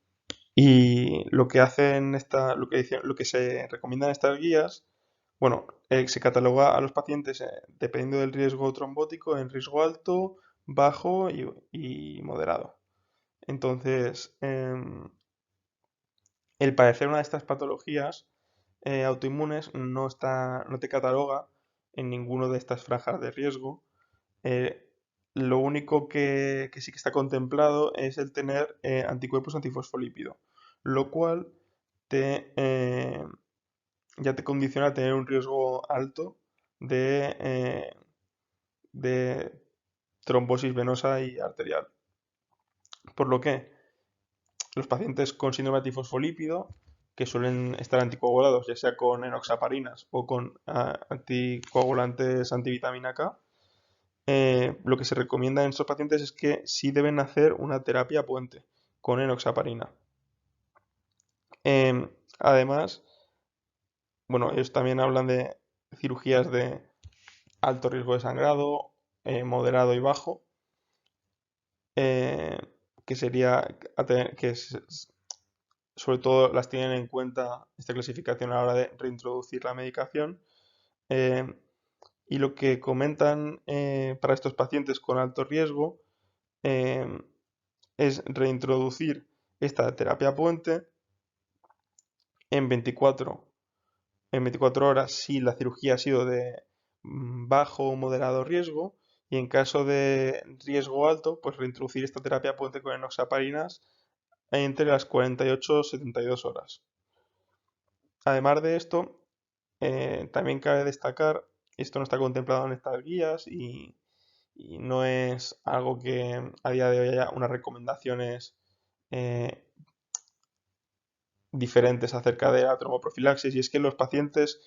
Speaker 1: y lo que hacen lo que se recomienda en estas guías, bueno, se cataloga a los pacientes dependiendo del riesgo trombótico en riesgo alto, bajo y moderado. Entonces, el padecer una de estas patologías autoinmunes no te cataloga en ninguno de estas franjas de riesgo. Eh, lo único que sí que está contemplado es el tener anticuerpos antifosfolípido, lo cual te, eh, ya te condiciona a tener un riesgo alto de trombosis venosa y arterial. Por lo que los pacientes con síndrome antifosfolípido, que suelen estar anticoagulados, ya sea con enoxaparinas o con anticoagulantes antivitamina K, lo que se recomienda en estos pacientes es que sí deben hacer una terapia puente con enoxaparina. Además, bueno, ellos también hablan de cirugías de alto riesgo de sangrado, moderado y bajo, eh, que sería sobre todo las tienen en cuenta esta clasificación a la hora de reintroducir la medicación. Eh, y lo que comentan para estos pacientes con alto riesgo eh, es reintroducir esta terapia puente en 24 horas si la cirugía ha sido de bajo o moderado riesgo, y en caso de riesgo alto, pues reintroducir esta terapia puente con enoxaparinas entre las 48 y 72 horas. Además de esto, también cabe destacar, esto no está contemplado en estas guías y no es algo que a día de hoy haya unas recomendaciones eh, diferentes acerca de la tromboprofilaxis, y es que los pacientes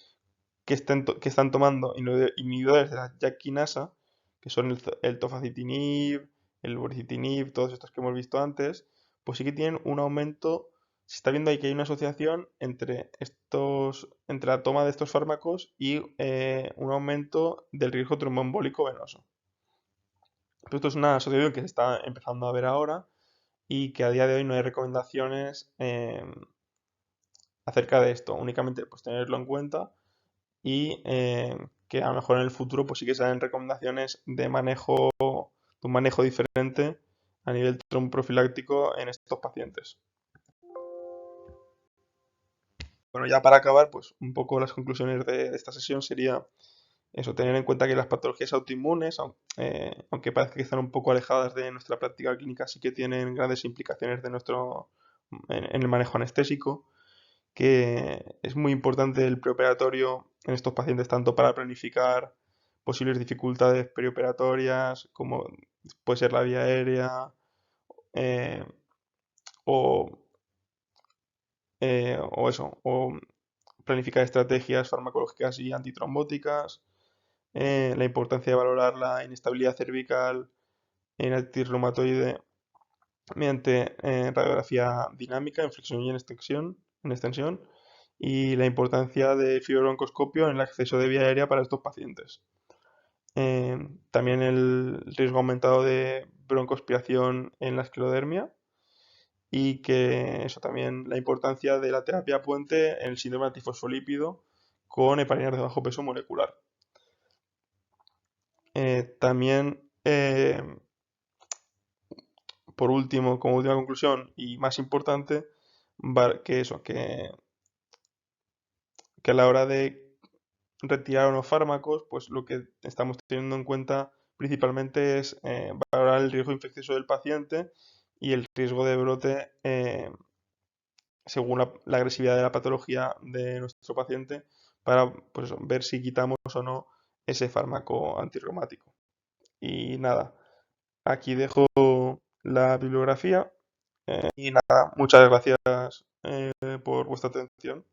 Speaker 1: que están tomando inhibidores de la JAK kinasa, que son el tofacitinib, el voricitinib, todos estos que hemos visto antes, pues sí que tienen un aumento. Se está viendo ahí que hay una asociación entre la toma de estos fármacos y un aumento del riesgo tromboembólico venoso. Pero esto es una asociación que se está empezando a ver ahora y que a día de hoy no hay recomendaciones acerca de esto. Únicamente pues tenerlo en cuenta y que a lo mejor en el futuro pues sí que se den recomendaciones de un manejo diferente a nivel tromboprofiláctico en estos pacientes. Bueno, ya para acabar, pues un poco las conclusiones de esta sesión sería eso, tener en cuenta que las patologías autoinmunes, aunque parezca que están un poco alejadas de nuestra práctica clínica, sí que tienen grandes implicaciones en el manejo anestésico, que es muy importante el preoperatorio en estos pacientes, tanto para planificar posibles dificultades perioperatorias, como puede ser la vía aérea, eh, o, o planificar estrategias farmacológicas y antitrombóticas, la importancia de valorar la inestabilidad cervical en artritis reumatoide mediante radiografía dinámica en flexión y en extensión, y la importancia de fibrobroncoscopio en el acceso de vía aérea para estos pacientes. También el riesgo aumentado de broncoaspiración en la esclerodermia y que eso también la importancia de la terapia puente en el síndrome antifosfolípido con heparinas de bajo peso molecular. También, por último, como última conclusión y más importante, que a la hora de retirar unos fármacos, pues lo que estamos teniendo en cuenta principalmente es valorar el riesgo infeccioso del paciente y el riesgo de brote según la agresividad de la patología de nuestro paciente para pues eso, ver si quitamos o no ese fármaco antirreumático. Y nada, aquí dejo la bibliografía y nada, muchas gracias por vuestra atención.